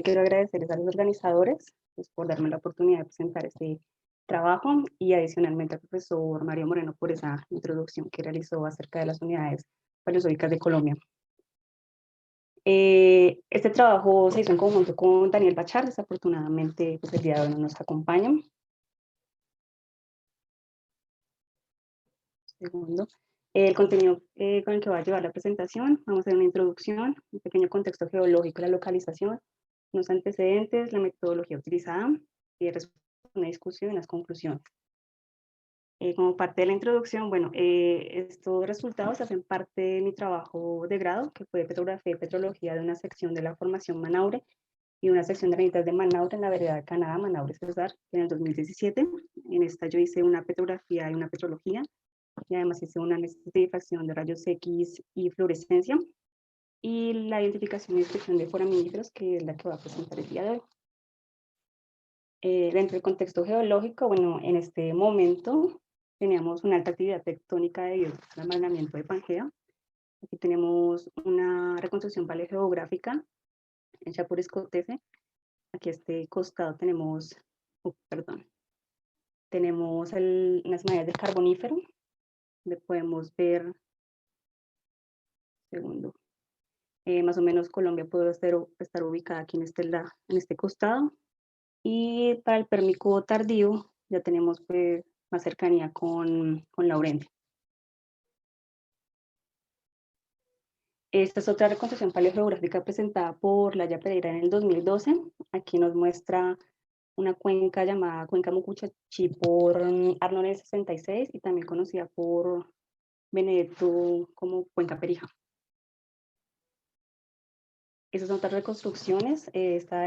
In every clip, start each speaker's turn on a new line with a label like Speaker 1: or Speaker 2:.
Speaker 1: quiero agradecerles a los organizadores pues, por darme la oportunidad de presentar este trabajo y adicionalmente al profesor Mario Moreno por esa introducción que realizó acerca de las unidades paleozoicas de Colombia. Este trabajo se hizo en conjunto con Daniel Bachar, desafortunadamente pues, el día de hoy no nos acompaña. Segundo. El contenido con el que voy a llevar la presentación, vamos a hacer una introducción, un pequeño contexto geológico de la localización, los antecedentes, la metodología utilizada y una discusión y las conclusiones. Como parte de la introducción, bueno, estos resultados hacen parte de mi trabajo de grado, que fue Petrografía y Petrología de una sección de la formación Manaure y una sección de granitas de Manaure en la vereda de Canadá, Manaure Cesar, en el 2017. En esta yo hice una petrografía y una petrología, y además hice una estratificación de rayos X y fluorescencia, y la identificación y descripción de foraminíferos, que es la que voy a presentar el día de hoy. Dentro del contexto geológico, bueno, en este momento teníamos una alta actividad tectónica debido al amalgamamiento de Pangea. Aquí tenemos una reconstrucción paleogeográfica hecha por Escotese. Aquí a este costado tenemos, tenemos unas medallas del Carbonífero, donde podemos ver, segundo, más o menos Colombia puede estar ubicada aquí en este costado. Y para el Pérmico tardío ya tenemos pues, más cercanía con Laurentia. Esta es otra reconstrucción paleogeográfica presentada por Laya Pereira en el 2012. Aquí nos muestra una cuenca llamada Cuenca Mucuchachí por Arnold en el 66 y también conocida por Benedetto como Cuenca Perija. Esas son otras reconstrucciones. Esta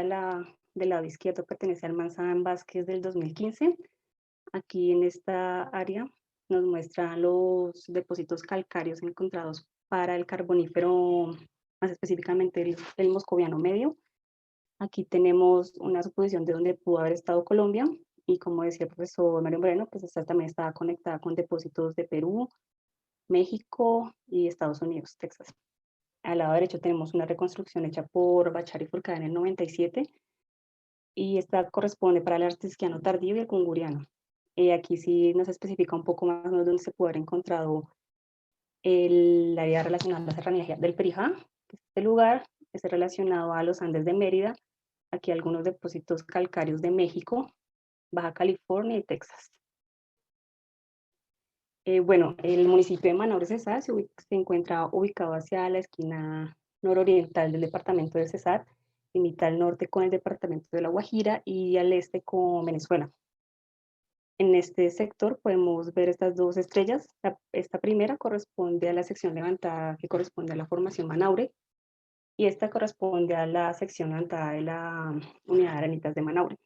Speaker 1: del lado izquierdo pertenece al Manzán Vázquez del 2015. Aquí en esta área nos muestran los depósitos calcáreos encontrados para el Carbonífero, más específicamente el Moscoviano Medio. Aquí tenemos una suposición de dónde pudo haber estado Colombia, y como decía el profesor Mario Moreno, pues esta también estaba conectada con depósitos de Perú, México y Estados Unidos, Texas. Al lado derecho tenemos una reconstrucción hecha por Bachar y Fulcada en el 97, y esta corresponde para el Artisquiano tardío y el Cunguriano. Aquí sí nos especifica un poco más dónde se puede haber encontrado el área relacionada a la serranía del Perijá, que este lugar es relacionado a los Andes de Mérida, aquí algunos depósitos calcáreos de México, Baja California y Texas. Bueno, el municipio de Manaure Cesar se encuentra ubicado hacia la esquina nororiental del departamento de Cesar, limita al norte con el departamento de La Guajira y al este con Venezuela. En este sector podemos ver estas dos estrellas. Esta primera corresponde a la sección levantada que corresponde a la formación Manaure, y esta corresponde a la sección levantada de la unidad de granitas de Manaure.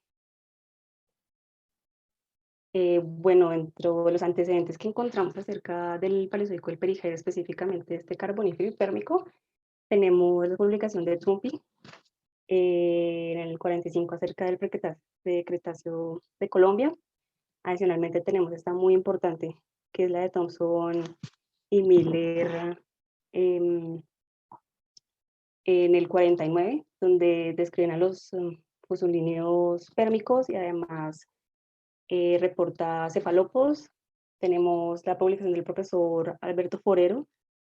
Speaker 1: Bueno, dentro de los antecedentes que encontramos acerca del Paleozoico del Perijá, específicamente este carbonífero y pérmico, tenemos la publicación de Trumpy en el 45 acerca del Cretáceo de Colombia. Adicionalmente tenemos esta muy importante, que es la de Thompson y Miller en el 49, donde describen a los fusulíneos pérmicos y además reporta cefalópodos. Tenemos la publicación del profesor Alberto Forero,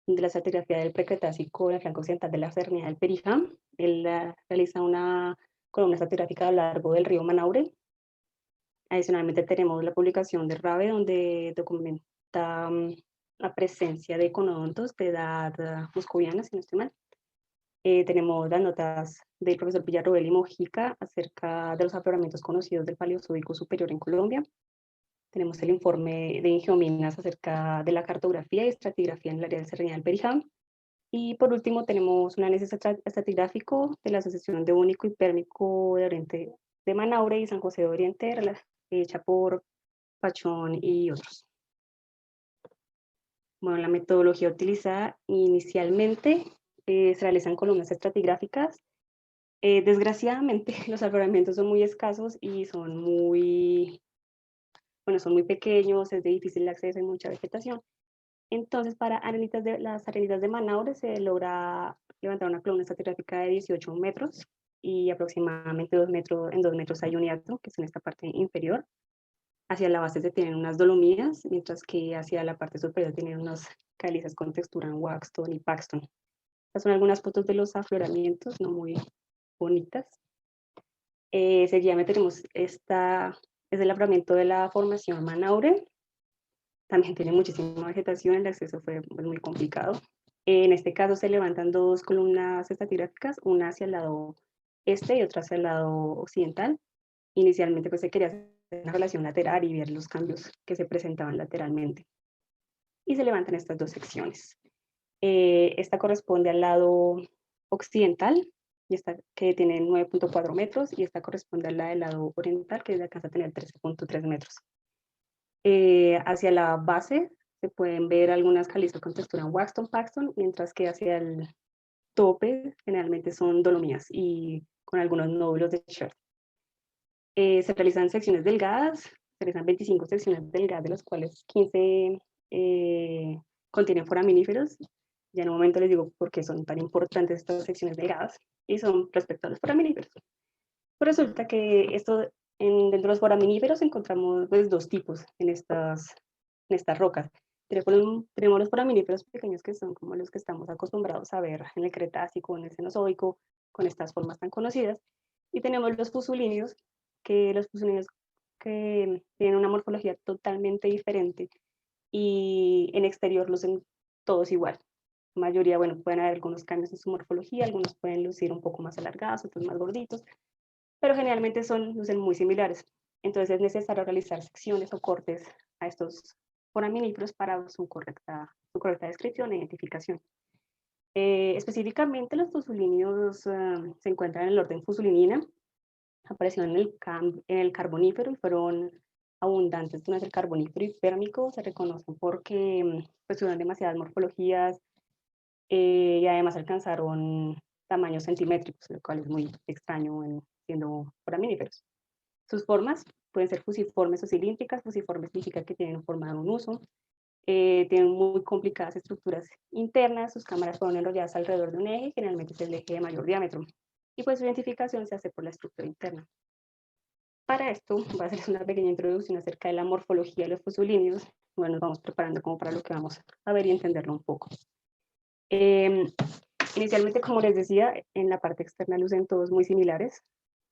Speaker 1: de la estratigrafía del Precretácico en el flanco occidental de la Serranía del Perijá. Él realiza una columna estratigráfica a lo largo del río Manaure. Adicionalmente tenemos la publicación de Rabe, donde documenta la presencia de conodontos de edad moscoviana, si no estoy mal. Tenemos las notas del profesor Villarroel y Mojica acerca de los afloramientos conocidos del Paleozoico superior en Colombia. Tenemos el informe de Ingiominas acerca de la cartografía y estratigrafía en el área de Serranía del Perijá. Y por último tenemos un análisis estratigráfico de la asociación de único y pérmico de Oriente de Manaure y San José de Oriente, hecha por Pachón y otros. Bueno, la metodología utilizada inicialmente se realizan columnas estratigráficas. Desgraciadamente, los afloramientos son muy escasos y son muy pequeños, es de difícil acceso, hay mucha vegetación. Entonces, para las arenitas de Manaure se logra levantar una columna estratigráfica de 18 metros y aproximadamente en 2 metros hay un hiato, que es en esta parte inferior. Hacia la base se tienen unas dolomidas, mientras que hacia la parte superior tienen unas calizas con textura en waxstone y paxton. Estas son algunas fotos de los afloramientos, no muy bonitas. Seguidamente tenemos es el afloramiento de la formación Manaure. También tiene muchísima vegetación, el acceso fue muy complicado. En este caso se levantan dos columnas estratigráficas, una hacia el lado este y otra hacia el lado occidental. Inicialmente pues se quería hacer una relación lateral y ver los cambios que se presentaban lateralmente. Y se levantan estas dos secciones. Esta corresponde al lado occidental, y esta, que tiene 9.4 metros, y esta corresponde al lado oriental, que alcanza a tener 13.3 metros. Hacia la base se pueden ver algunas calizas con textura en waxstone, paxton, mientras que hacia el tope generalmente son dolomías y con algunos nódulos de Scherz. Se realizan secciones delgadas, se realizan 25 secciones delgadas, de las cuales 15 contienen foraminíferos. Ya en un momento les digo por qué son tan importantes estas secciones delgadas, y son respecto a los foraminíferos. Pues resulta que dentro de los foraminíferos encontramos pues, dos tipos en estas rocas. Tenemos los foraminíferos pequeños, que son como los que estamos acostumbrados a ver en el Cretácico, en el Cenozoico, con estas formas tan conocidas. Y tenemos los fusulíneos, que tienen una morfología totalmente diferente, y en exterior lucen todos igual. La mayoría, bueno, pueden haber algunos cambios en su morfología, algunos pueden lucir un poco más alargados, otros más gorditos, pero generalmente lucen muy similares. Entonces es necesario realizar secciones o cortes a estos foraminíferos para su correcta descripción e identificación. Específicamente los fusulíneos se encuentran en el orden fusulinina, aparecieron en el Carbonífero y fueron abundantes durante el Carbonífero y Pérmico. Se reconocen porque pues, tuvieron demasiadas morfologías y además alcanzaron tamaños centimétricos, lo cual es muy extraño siendo foraminíferos. Sus formas pueden ser fusiformes o cilíndricas. Fusiformes significa que tienen forma de un uso. Tienen muy complicadas estructuras internas. Sus cámaras fueron enrolladas alrededor de un eje, generalmente es el eje de mayor diámetro. Y pues su identificación se hace por la estructura interna. Para esto voy a hacer una pequeña introducción acerca de la morfología de los fusulíneos. Bueno, nos vamos preparando como para lo que vamos a ver y entenderlo un poco. Inicialmente, como les decía, en la parte externa lucen todos muy similares.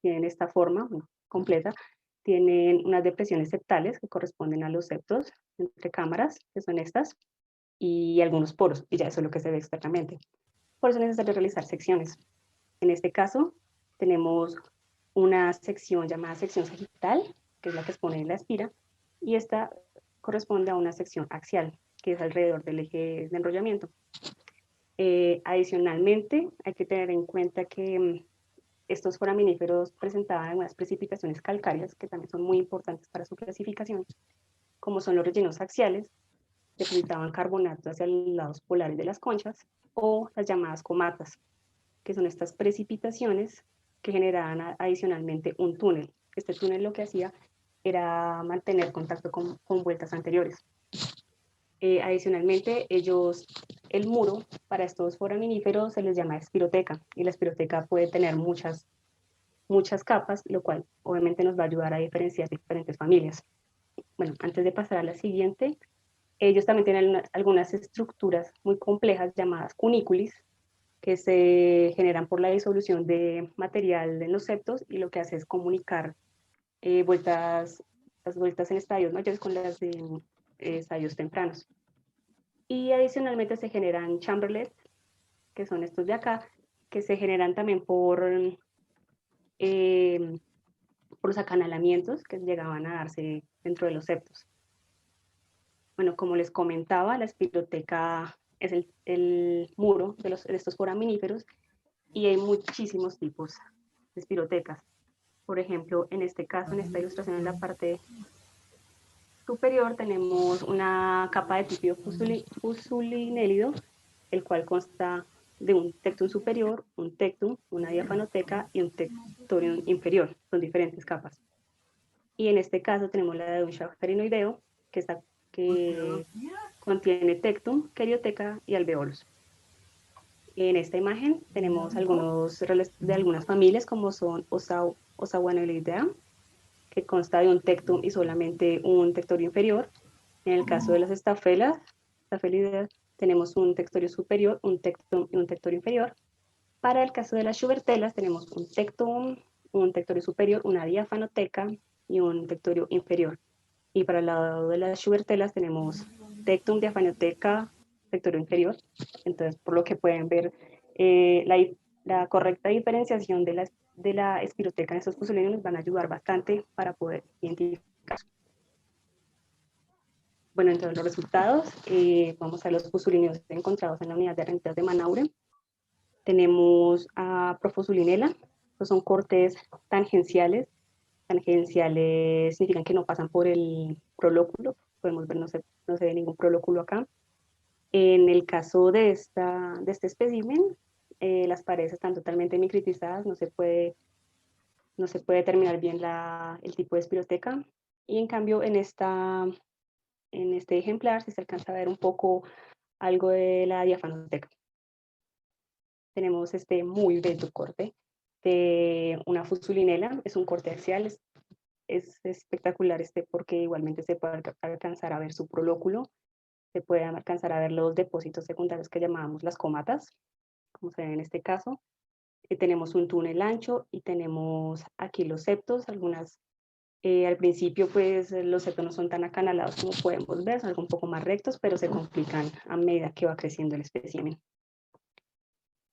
Speaker 1: Tienen esta forma completa. Tienen unas depresiones septales que corresponden a los septos entre cámaras, que son estas, y algunos poros, y ya eso es lo que se ve externamente. Por eso es necesario realizar secciones. En este caso, tenemos una sección llamada sección sagital, que es la que expone en la espira, y esta corresponde a una sección axial, que es alrededor del eje de enrollamiento. Adicionalmente, hay que tener en cuenta que estos foraminíferos presentaban algunas precipitaciones calcáreas, que también son muy importantes para su clasificación, como son los rellenos axiales, depositaban carbonato hacia los lados polares de las conchas, o las llamadas comatas, que son estas precipitaciones que generaban adicionalmente un túnel. Este túnel lo que hacía era mantener contacto con vueltas anteriores. Adicionalmente, el muro para estos foraminíferos se les llama espiroteca, y la espiroteca puede tener muchas capas, lo cual obviamente nos va a ayudar a diferenciar diferentes familias. Bueno, antes de pasar a la siguiente, ellos también tienen algunas estructuras muy complejas llamadas cunículis, que se generan por la disolución de material en los septos, y lo que hace es comunicar las vueltas en estadios mayores con las de estadios tempranos. Y adicionalmente se generan chamberlets, que son estos de acá, que se generan también por los acanalamientos que llegaban a darse dentro de los septos. Bueno, como les comentaba, la espiroteca es el muro de estos foraminíferos, y hay muchísimos tipos de espirotecas. Por ejemplo, en este caso, en esta ilustración, en la parte superior tenemos una capa de típido fusulinélido, el cual consta de un tectum superior, un tectum, una diafanoteca y un tectorium inferior. Son diferentes capas. Y en este caso tenemos la de un schafferinoideo, que contiene tectum, carioteca y alveolos. En esta imagen tenemos algunos de algunas familias como son Osawanelidea, que consta de un tectum y solamente un tectorio inferior. En el caso de las estafelideas, tenemos un tectorio superior, un tectum y un tectorio inferior. Para el caso de las schubertelas tenemos un tectum, un tectorio superior, una diafanoteca y un tectorio inferior. Y para el lado de las schubertelas tenemos tectum, diafanoteca, tectorio inferior. Entonces, por lo que pueden ver, la correcta diferenciación de la espiroteca en estos fusulinos nos van a ayudar bastante para poder identificar. Bueno, entre los resultados, vamos a ver los fusulinos encontrados en la unidad de renteras de Manaure. Tenemos a Profusulinela, estos son cortes tangenciales. Tangenciales significan que no pasan por el prolóculo, podemos ver, no se ve ningún prolóculo acá. En el caso de este espécimen, las paredes están totalmente micritizadas, no se puede determinar bien el tipo de espiroteca. Y en cambio, en este ejemplar sí se alcanza a ver un poco algo de la diafanoteca. Tenemos este muy bello corte de una fusulinela, es un corte axial, es espectacular porque igualmente se puede alcanzar a ver su prolóculo, se puede alcanzar a ver los depósitos secundarios que llamábamos las comatas, como se ve en este caso. Tenemos un túnel ancho y tenemos aquí los septos, al principio pues los septos no son tan acanalados como podemos ver, son algo un poco más rectos, pero se complican a medida que va creciendo el espécimen.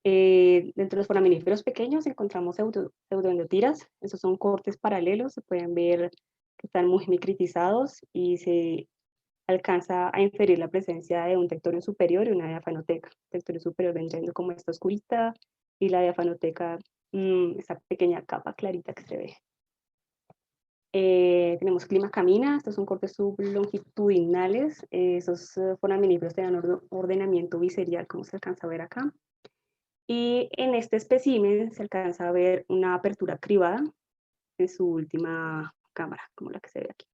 Speaker 1: Dentro de los foraminíferos pequeños encontramos pseudoendotiras, esos son cortes paralelos, se pueden ver que están muy micritizados y se alcanza a inferir la presencia de un tectorio superior y una diafanoteca. El tectorio superior vendriendo como esta oscurita y la diafanoteca, esa pequeña capa clarita que se ve. Tenemos clima camina, estos son cortes sublongitudinales, esos foraminíferos tienen ordenamiento biserial, como se alcanza a ver acá. Y en este espécimen se alcanza a ver una apertura cribada en su última cámara, como la que se ve aquí.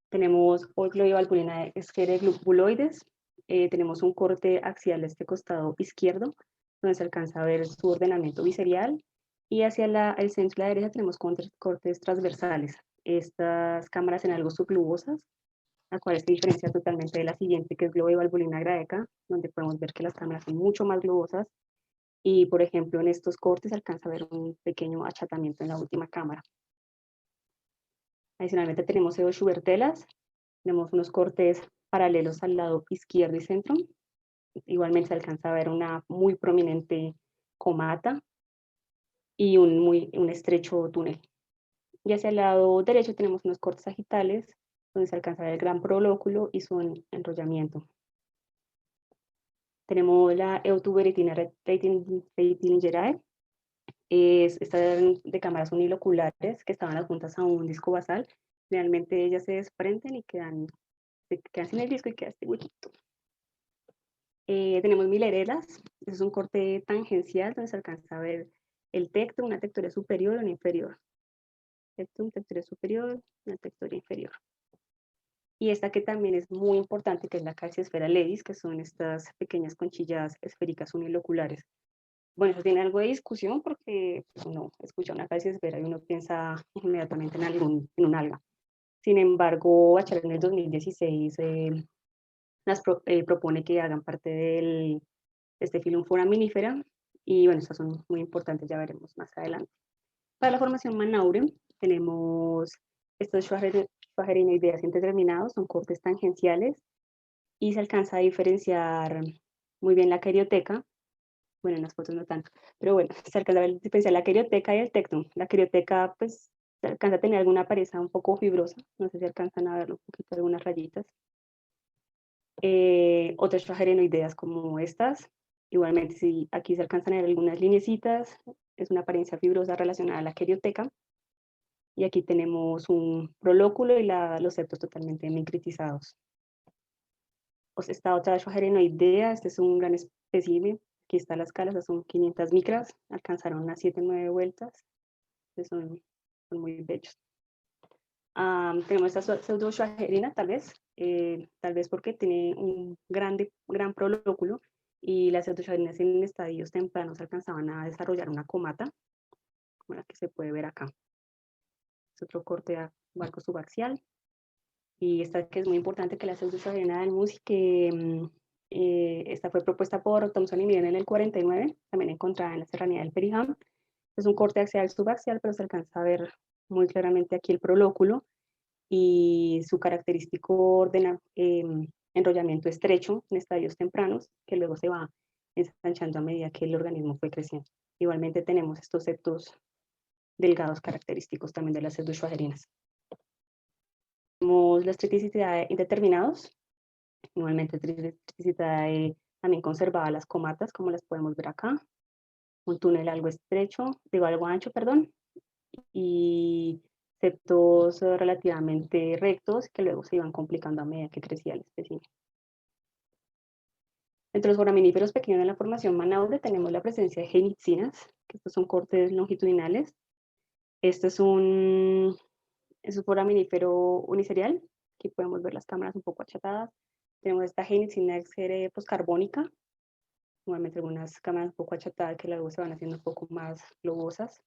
Speaker 1: Tenemos Oicloivalvulina esquere globuloides, tenemos un corte axial de este costado izquierdo, donde se alcanza a ver su ordenamiento biserial, y hacia el centro de la derecha tenemos cortes transversales. Estas cámaras en algo subglobosas, la cual se diferencia totalmente de la siguiente, que es globovalvulina graeca, donde podemos ver que las cámaras son mucho más globosas, y por ejemplo en estos cortes se alcanza a ver un pequeño achatamiento en la última cámara. Adicionalmente tenemos schubertelas, tenemos unos cortes paralelos al lado izquierdo y centro. Igualmente se alcanza a ver una muy prominente comata y un estrecho túnel. Y hacia el lado derecho tenemos unos cortes sagitales donde se alcanza a ver el gran prolóculo y su enrollamiento. Tenemos la Eutuberetina retinierae, esta de cámaras uniloculares que estaban adjuntas a un disco basal. Realmente ellas se desprenden y quedan sin el disco y queda este huequito. Tenemos milerelas, es un corte tangencial donde se alcanza a ver el tecto, una tectoria superior y una inferior. Tecto, una tectoria superior, una tectoria inferior. Y esta que también es muy importante, que es la calciosfera levis, que son estas pequeñas conchillas esféricas uniloculares. Bueno, eso tiene algo de discusión porque pues, uno escucha una calciosfera y uno piensa inmediatamente en un alga. Sin embargo, Bachelor en el 2016 propone que hagan parte de este filum foraminífera, y bueno, estas son muy importantes, ya veremos más adelante. Para la formación Manaure tenemos estos schwagerinoideas indeterminados, son cortes tangenciales, y se alcanza a diferenciar muy bien la carioteca, bueno, en las fotos no tanto, pero bueno, se alcanza a diferenciar la carioteca y el tectum. La carioteca, pues, se alcanza a tener alguna pareja un poco fibrosa, no sé si alcanzan a verlo un poquito, algunas rayitas. Otras schwagerinoideas como estas, igualmente si aquí se alcanzan a ver algunas lineecitas, es una apariencia fibrosa relacionada a la carioteca. Y aquí tenemos un prolóculo y los septos totalmente micritizados. Esta otra schwagerinoidea, este es un gran espécimen, aquí está la escala, estas son 500 micras, alcanzaron unas 7-9 vueltas, son muy bellos. Tenemos esta pseudo-schwagerina, tal vez porque tiene un gran prolóculo y las pseudosaharianas en estadios tempranos alcanzaban a desarrollar una comata, como la que se puede ver acá. Es otro corte de barco subaxial. Y esta que es muy importante, que la pseudosahariana del MUSI, que esta fue propuesta por Thomson y Milne en el 49, también encontrada en la serranía del Periján. Es un corte axial subaxial, pero se alcanza a ver muy claramente aquí el prolóculo y su característico enrollamiento estrecho en estadios tempranos, que luego se va ensanchando a medida que el organismo fue creciendo. Igualmente tenemos estos septos delgados característicos también de las pseudoschwagerinas. Tenemos las triticitae indeterminados, igualmente triticitae también conservaba las comatas, como las podemos ver acá, un túnel algo estrecho, digo algo ancho, perdón, y septos relativamente rectos que luego se iban complicando a medida que crecía el espécimen. Entre los foraminíferos pequeños de la formación Manaure tenemos la presencia de genitzinas, que estos son cortes longitudinales. Este es un foraminífero uniserial. Aquí podemos ver las cámaras un poco achatadas. Tenemos esta genitzina poscarbónica, nuevamente algunas cámaras un poco achatadas que luego se van haciendo un poco más globosas.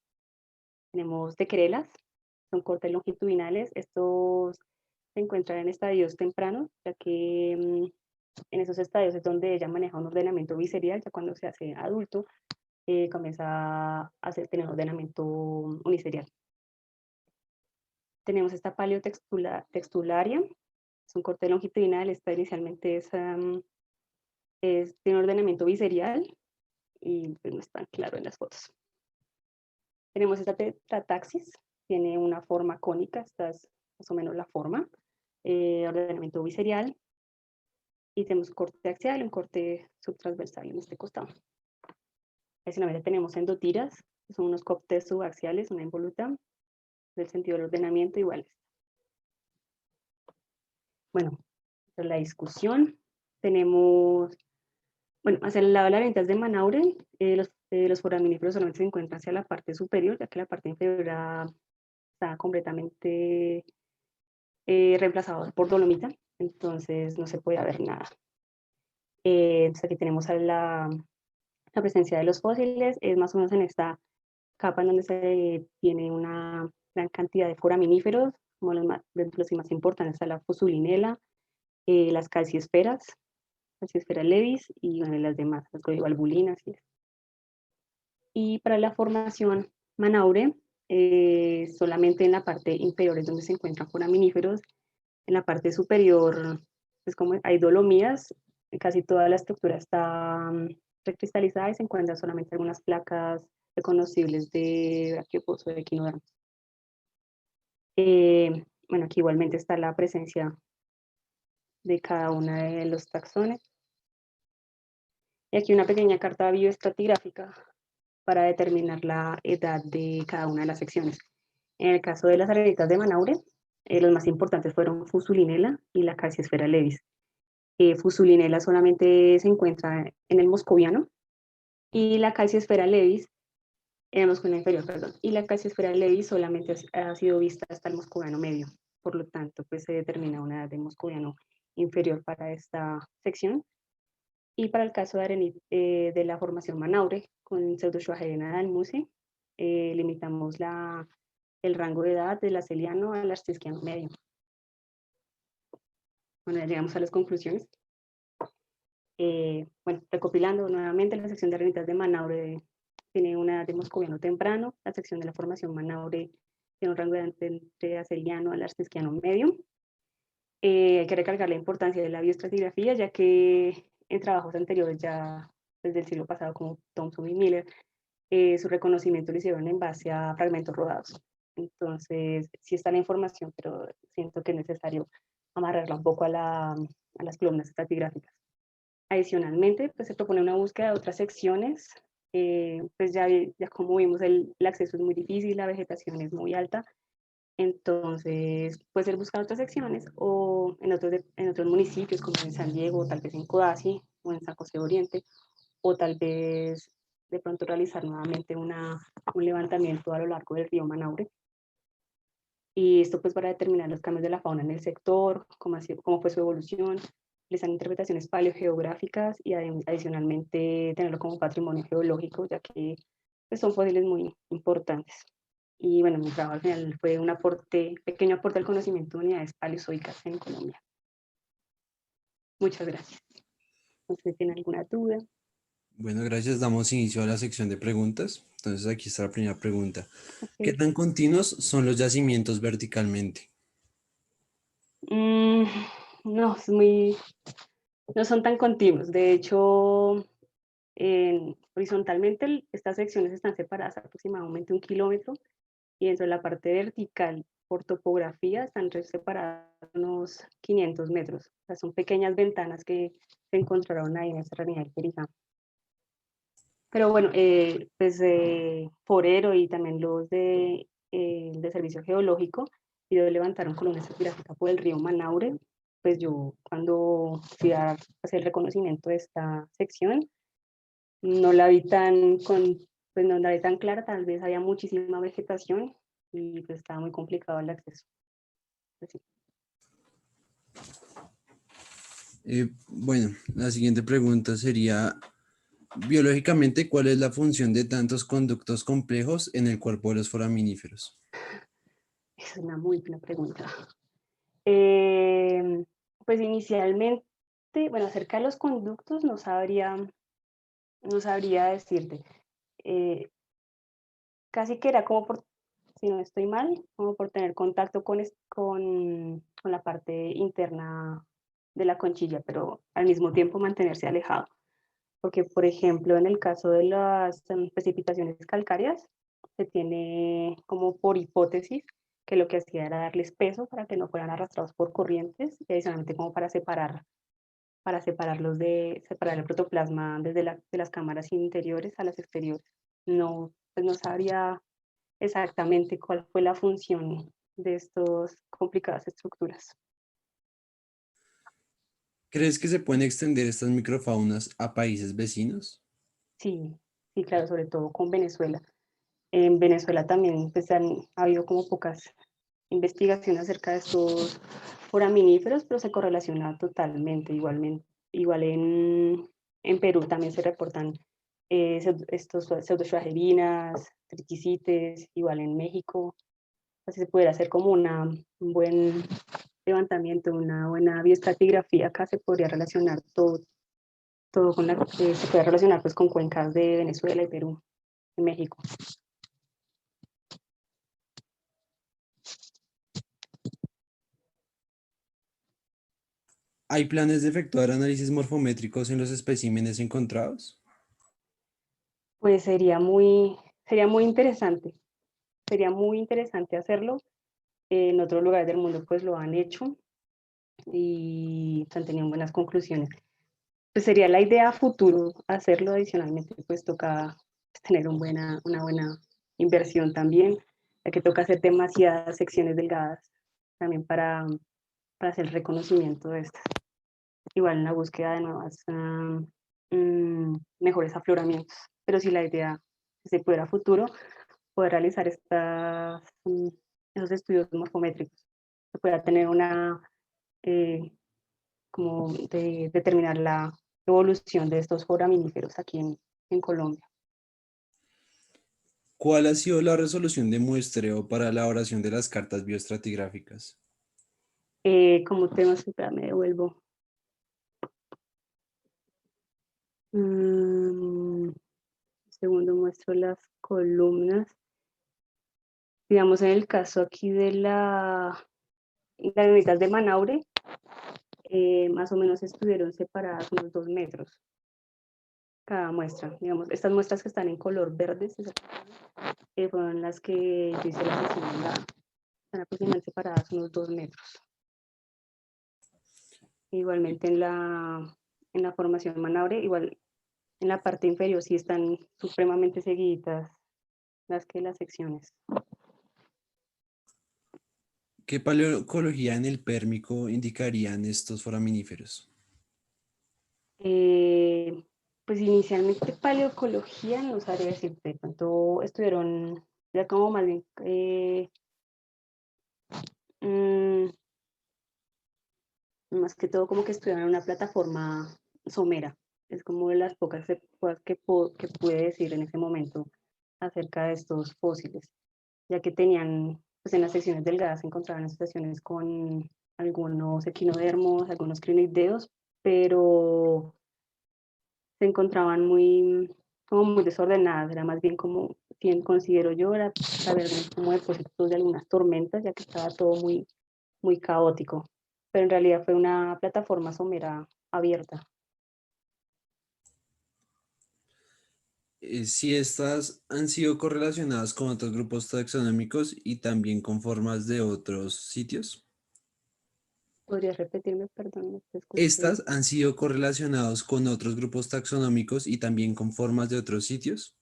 Speaker 1: Tenemos tequerelas, son cortes longitudinales. Estos se encuentran en estadios tempranos, ya que en esos estadios es donde ella maneja un ordenamiento biserial. Ya cuando se hace adulto comienza a tener ordenamiento uniserial. Tenemos esta paleotextularia, es un corte longitudinal. Esta inicialmente tiene ordenamiento biserial y pues no es tan claro en las fotos. Tenemos esta tetrataxis, tiene una forma cónica, esta es más o menos la forma, ordenamiento biserial, y tenemos un corte axial y un corte subtransversal en este costado. Adicionalmente tenemos endotiras, que son unos cortes subaxiales, una involuta, del sentido del ordenamiento iguales. Bueno, la discusión, tenemos, bueno, hacia el lado de las areniscas de Manaure, los foraminíferos solamente se encuentran hacia la parte superior, ya que la parte inferior está completamente reemplazado por dolomita, entonces no se puede ver nada. Entonces aquí tenemos la presencia de los fósiles, es más o menos en esta capa en donde se tiene una gran cantidad de foraminíferos, como dentro de los más importantes está la fusulinela, las calciesferas levis y bueno, las demás, las codivalvulinas. Y para la formación Manaure, solamente en la parte inferior es donde se encuentran foraminíferos. En la parte superior, pues como hay dolomías, casi toda la estructura está recristalizada y se encuentran solamente algunas placas reconocibles de brachioposo de equinodermos. Bueno, aquí igualmente está la presencia de cada uno de los taxones. Y aquí una pequeña carta bioestratigráfica para determinar la edad de cada una de las secciones. En el caso de las arenitas de Manaure, los más importantes fueron Fusulinella y la Calciesfera levis. Fusulinella solamente se encuentra en el moscoviano y la Calciesfera levis en el moscoviano inferior, perdón, y la Calciesfera levis solamente ha sido vista hasta el moscoviano medio. Por lo tanto, pues se determina una edad de moscoviano inferior para esta sección. Y para el caso de la formación Manaure con Pseudoschwageriana dalmusi, limitamos el rango de edad del aceliano al arcisquiano medio. Bueno, ya llegamos a las conclusiones. Bueno, recopilando nuevamente, la sección de arenitas de Manaure tiene una edad de moscoviano temprano, la sección de la formación Manaure tiene un rango de edad entre aceliano al arcisquiano medio. Hay que recalcar la importancia de la bioestratigrafía, ya que en trabajos anteriores, ya desde el siglo pasado, como Thomson y Miller, su reconocimiento lo hicieron en base a fragmentos rodados. Entonces, sí está la información, pero siento que es necesario amarrarla un poco a las columnas estratigráficas. Adicionalmente, pues se propone una búsqueda de otras secciones. Pues ya como vimos, el acceso es muy difícil, la vegetación es muy alta. Entonces, puede ser buscar otras secciones o en otros municipios, como en San Diego, tal vez en Codazzi o en San José Oriente, o tal vez de pronto realizar nuevamente un levantamiento a lo largo del río Manaure. Y esto pues para determinar los cambios de la fauna en el sector, cómo fue su evolución, realizar interpretaciones paleogeográficas y adicionalmente tenerlo como patrimonio geológico, ya que pues, son fósiles muy importantes. Y bueno, mi trabajo al final fue un aporte, pequeño aporte al conocimiento de unidades paleozoicas en Colombia. Muchas gracias. No sé si tienen alguna duda.
Speaker 2: Bueno, gracias. Damos inicio a la sección de preguntas. Entonces aquí está la primera pregunta. ¿Qué
Speaker 1: Okay.
Speaker 2: tan continuos son los yacimientos verticalmente?
Speaker 1: Mm, no, no son tan continuos. De hecho, horizontalmente estas secciones están separadas aproximadamente 1 kilómetro y dentro de la parte vertical, por topografía, están separadas unos 500 metros. O sea, son pequeñas ventanas que se encontraron ahí en esa ranidad del Perijá. Pero bueno, pues Forero y también los de Servicio Geológico levantaron columna estratigráfica por el río Manaure. Pues yo cuando fui a hacer el reconocimiento de esta sección, no la vi pues no la vi tan clara, tal vez había muchísima vegetación y pues estaba muy complicado el acceso. Así.
Speaker 2: Bueno, la siguiente pregunta sería, biológicamente, ¿cuál es la función de tantos conductos complejos en el cuerpo de los foraminíferos?
Speaker 1: Es una muy buena pregunta. Eh, pues inicialmente, bueno, acerca de los conductos no sabría decirte. Eh, Casi que era como por, si no estoy mal, como por tener contacto con la parte interna de la conchilla, pero al mismo tiempo mantenerse alejado. Porque, por ejemplo, en el caso de las precipitaciones calcáreas, se tiene como por hipótesis que lo que hacía era darles peso para que no fueran arrastrados por corrientes y adicionalmente como separar el protoplasma desde de las cámaras interiores a las exteriores. No, pues no sabría exactamente cuál fue la función de estas complicadas estructuras.
Speaker 2: ¿Crees que se pueden extender estas microfaunas a países vecinos?
Speaker 1: Sí, sí, claro, sobre todo con Venezuela. En Venezuela también pues, ha habido como pocas investigaciones acerca de estos foraminíferos, pero se correlaciona totalmente. Igual en Perú también se reportan estos pseudoschwagerinas, triquicites, igual en México. Así se pudiera hacer como un buen levantamiento, una buena bioestratigrafía. Acá se podría relacionar todo se puede relacionar pues con cuencas de Venezuela y Perú, y México.
Speaker 2: ¿Hay planes de efectuar análisis morfométricos en los especímenes encontrados?
Speaker 1: Pues sería muy interesante hacerlo. En otros lugares del mundo pues lo han hecho y han tenido buenas conclusiones. Pues sería la idea a futuro hacerlo. Adicionalmente pues toca tener una buena inversión también, ya que toca hacer demasiadas secciones delgadas también para hacer el reconocimiento de estas. Igual en la búsqueda de nuevas mejores afloramientos. Pero si la idea se pudiera a futuro, poder realizar esos estudios morfométricos, se pueda tener eh, como de determinar la evolución de estos foraminíferos aquí en Colombia.
Speaker 2: ¿Cuál ha sido la resolución de muestreo para la elaboración de las cartas bioestratigráficas?
Speaker 1: Como temas, me devuelvo. Segundo, muestro las columnas. Digamos, en el caso aquí de las unidades de Manaure, más o menos estuvieron separadas unos 2 metros cada muestra. Digamos, estas muestras que están en color verde fueron las que yo hice la sesión están aproximadamente separadas unos 2 metros. Igualmente en la formación Manaure, igual en la parte inferior sí están supremamente seguidas las secciones.
Speaker 2: ¿Qué paleoecología en el Pérmico indicarían estos foraminíferos?
Speaker 1: Eh, pues inicialmente paleoecología, no sabría decirte, de pronto estuvieron ya como más bien mm, más que todo como que estuvieron en una plataforma somera. Es como de las pocas cosas que pude decir en ese momento acerca de estos fósiles, ya que tenían, pues en las secciones delgadas se encontraban asociaciones con algunos equinodermos, algunos crinoideos, pero se encontraban como muy desordenadas, era más bien como, bien considero yo, era saber como depósitos de algunas tormentas, ya que estaba todo muy caótico, pero en realidad fue una plataforma somera abierta.
Speaker 2: Si estas han sido correlacionadas con otros grupos taxonómicos y también con formas de otros sitios.
Speaker 1: ¿Podrías repetirme? Perdón, no te escuché.
Speaker 2: Estas han sido correlacionados con otros grupos taxonómicos y también con formas de otros sitios.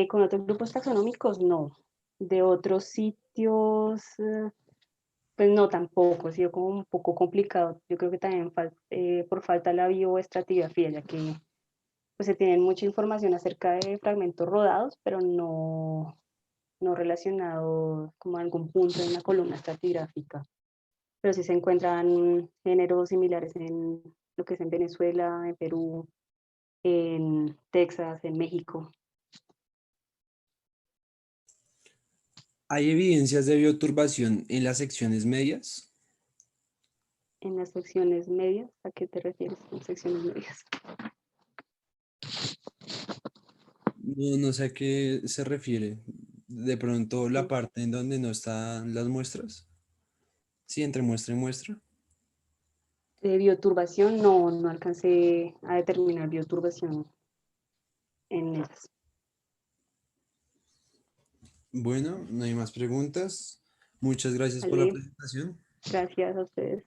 Speaker 1: Con otros grupos taxonómicos, no. De otros sitios, pues no, tampoco. Ha sido como un poco complicado. Yo creo que también por falta de la bioestratigrafía, ya que pues, se tiene mucha información acerca de fragmentos rodados, pero no relacionados como a algún punto en la columna estratigráfica. Pero sí se encuentran géneros similares en lo que es en Venezuela, en Perú, en Texas, en México.
Speaker 2: ¿Hay evidencias de bioturbación en las secciones medias?
Speaker 1: En las secciones medias, ¿a qué te refieres con secciones medias?
Speaker 2: No, no sé a qué se refiere. De pronto la
Speaker 1: Mm,
Speaker 2: parte en donde no están las muestras. Sí, entre muestra y muestra.
Speaker 1: De bioturbación, no alcancé a determinar bioturbación en esas.
Speaker 2: Bueno, no hay más preguntas. Muchas gracias por la
Speaker 1: ¿Vale?
Speaker 2: presentación.
Speaker 1: Gracias a ustedes.